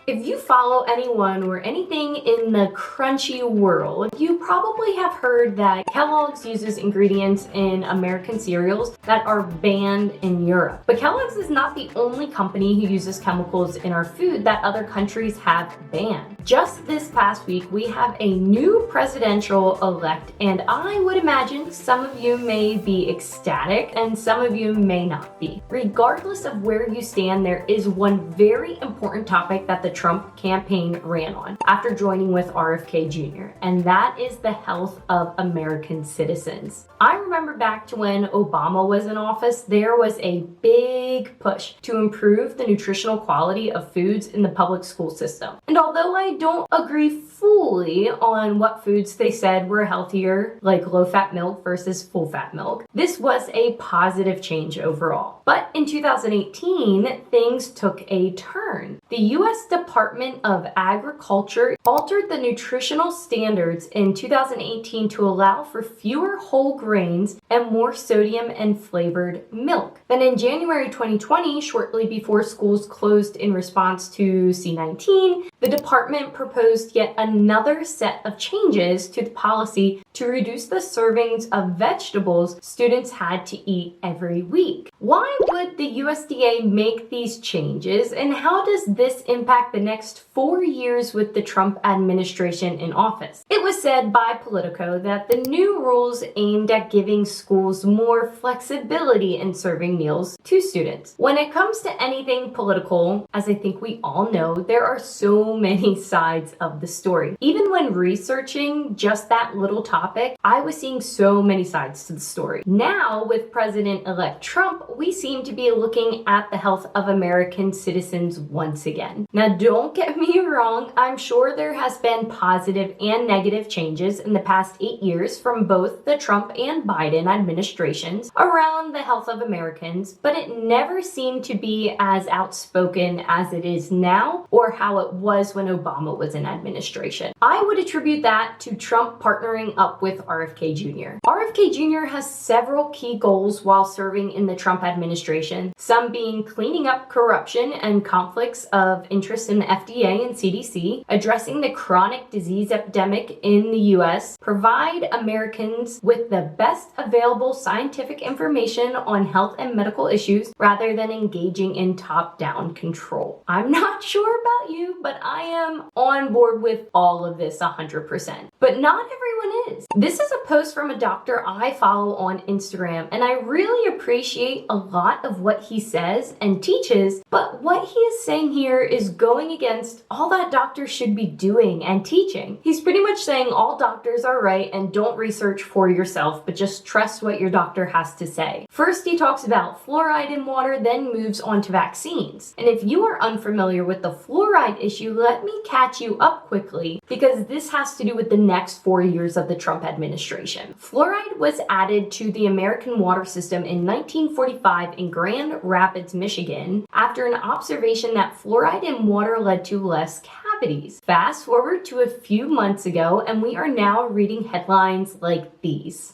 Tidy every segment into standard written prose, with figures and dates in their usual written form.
If you follow anyone or anything in the crunchy world, you probably have heard that Kellogg's uses ingredients in American cereals that are banned in Europe. But Kellogg's is not the only company who uses chemicals in our food that other countries have banned. Just this past week, we have a new presidential-elect, and I would imagine some of you may be ecstatic and some of you may not be. Regardless of where you stand, there is one very important topic that the Trump campaign ran on after joining with RFK Jr., and that is the health of American citizens. I remember back to when Obama was in office, there was a big push to improve the nutritional quality of foods in the public school system. And although I don't agree fully on what foods they said were healthier, like low-fat milk versus full-fat milk, this was a positive change overall. But in 2018, things took a turn. The U.S. Department of Agriculture altered the nutritional standards in 2018 to allow for fewer whole grains and more sodium and flavored milk. Then in January 2020, shortly before schools closed in response to C-19, the department proposed yet another set of changes to the policy to reduce the servings of vegetables students had to eat every week. Why would the USDA make these changes, and how does this impact the next 4 years with the Trump administration in office? It was said by Politico that the new rules aimed at giving schools more flexibility in serving meals to students. When it comes to anything political, as I think we all know, there are so many sides of the story. Even when researching just that little topic, I was seeing so many sides to the story. Now, with President-elect Trump, we seem to be looking at the health of American citizens once again. Now, don't get me wrong, I'm sure there has been positive and negative changes in the past 8 years from both the Trump and Biden administrations around the health of Americans, but it never seemed to be as outspoken as it is now or how it was when Obama was in administration. I would attribute that to Trump partnering up with RFK Jr. RFK Jr. has several key goals while serving in the Trump administration, some being cleaning up corruption and conflicts of interest in the FDA and CDC, addressing the chronic disease epidemic in the US, provide Americans with the best available scientific information on health and medical issues rather than engaging in top-down control. I'm not sure about you, but I am on board with all of this 100%. But not everyone is. This is a post from a doctor I follow on Instagram, and I really appreciate a lot of what he says and teaches, but what he is saying here is going against all that doctors should be doing and teaching. He's pretty much saying all doctors are right and don't research for yourself, but just trust what your doctor has to say. First, he talks about fluoride in water, then moves on to vaccines. And if you are unfamiliar with the fluoride issue, let me catch you up quickly, because this has to do with the next 4 years of the Trump administration. Fluoride was added to the American water system in 1945 in Grand Rapids, Michigan, after an observation that fluoride in water led to less cavities. Fast forward to a few months ago, and we are now reading headlines like these.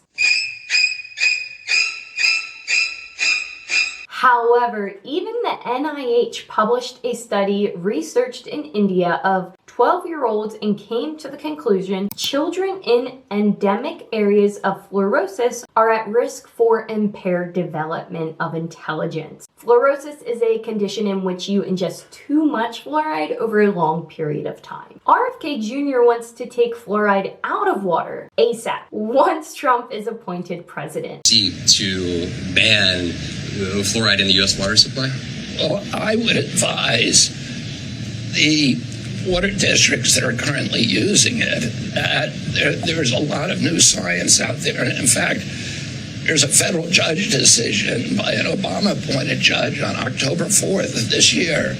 However, even the NIH published a study researched in India of 12-year-olds and came to the conclusion children in endemic areas of fluorosis are at risk for impaired development of intelligence. Fluorosis is a condition in which you ingest too much fluoride over a long period of time. RFK Jr. wants to take fluoride out of water ASAP once Trump is appointed president. To ban fluoride in the U.S. water supply? Well, I would advise the water districts that are currently using it, there's a lot of new science out there. And in fact, there's a federal judge decision by an Obama-appointed judge on October 4th of this year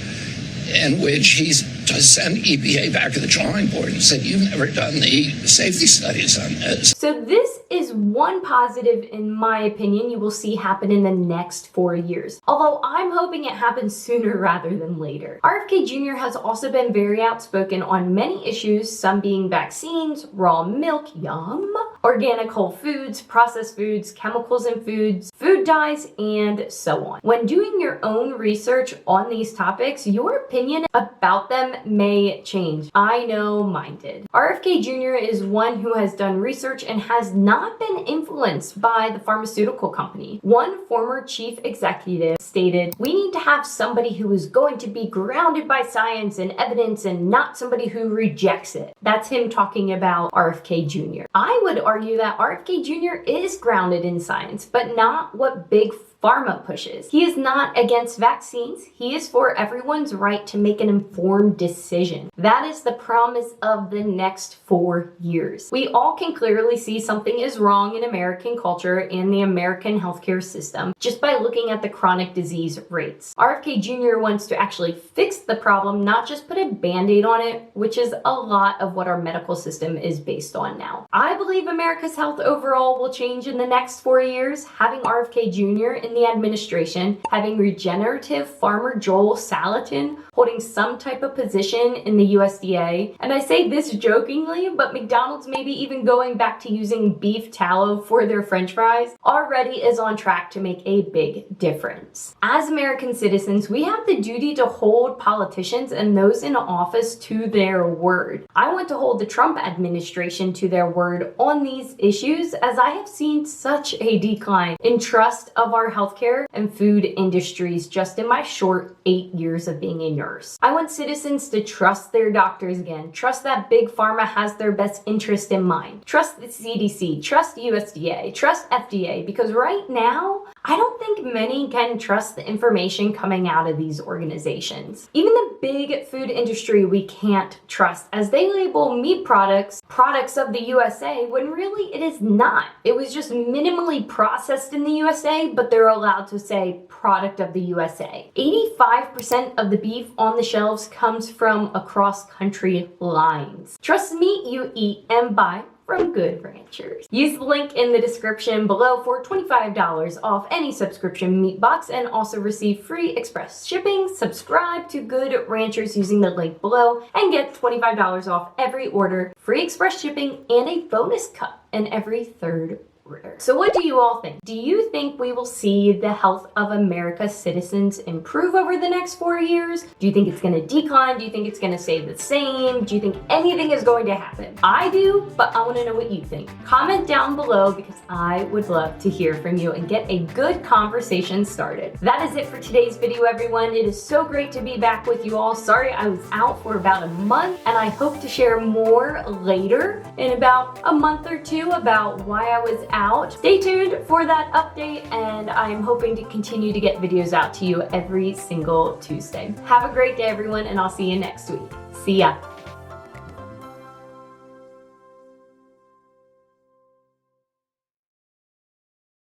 in which he's to send EPA back to the drawing board and said, you've never done the safety studies on this. So this is one positive, in my opinion, you will see happen in the next 4 years. Although I'm hoping it happens sooner rather than later. RFK Jr. has also been very outspoken on many issues, some being vaccines, raw milk, yum, organic whole foods, processed foods, chemicals in foods, food dyes, and so on. When doing your own research on these topics, your opinion about them may change. I know mine did. RFK Jr. is one who has done research and has not been influenced by the pharmaceutical company. One former chief executive stated, "We need to have somebody who is going to be grounded by science and evidence and not somebody who rejects it." That's him talking about RFK Jr. I would argue that RFK Jr. is grounded in science, but not what big pharma pushes. He is not against vaccines. He is for everyone's right to make an informed decision. That is the promise of the next 4 years. We all can clearly see something is wrong in American culture and the American healthcare system just by looking at the chronic disease rates. RFK Jr. wants to actually fix the problem, not just put a band-aid on it, which is a lot of what our medical system is based on now. I believe America's health overall will change in the next 4 years. Having RFK Jr. in the administration, having regenerative farmer Joel Salatin holding some type of position in the USDA, and I say this jokingly, but McDonald's maybe even going back to using beef tallow for their french fries, already is on track to make a big difference. As American citizens, we have the duty to hold politicians and those in office to their word. I want to hold the Trump administration to their word on these issues, as I have seen such a decline in trust of our healthcare and food industries just in my short 8 years of being a nurse. I want citizens to trust their doctors again, trust that big pharma has their best interest in mind, trust the CDC, trust USDA, trust FDA, because right now, I don't think many can trust the information coming out of these organizations. Even the big food industry we can't trust, as they label meat products of the USA, when really it is not. It was just minimally processed in the USA, but they're allowed to say product of the USA. 85% of the beef on the shelves comes from across country lines. Trust the meat you eat and buy from good ranchers. Use the link in the description below for $25 off any subscription meat box and also receive free express shipping. Subscribe to Good Ranchers using the link below and get $25 off every order, free express shipping, and a bonus cut in every third order. So what do you all think? Do you think we will see the health of America's citizens improve over the next 4 years? Do you think it's going to decline? Do you think it's going to stay the same? Do you think anything is going to happen? I do, but I want to know what you think. Comment down below because I would love to hear from you and get a good conversation started. That is it for today's video, everyone. It is so great to be back with you all. Sorry I was out for about a month, and I hope to share more later in about a month or two about why I was out. Stay tuned for that update, and I'm hoping to continue to get videos out to you every single Tuesday. Have a great day, everyone, and I'll see you next week. See ya.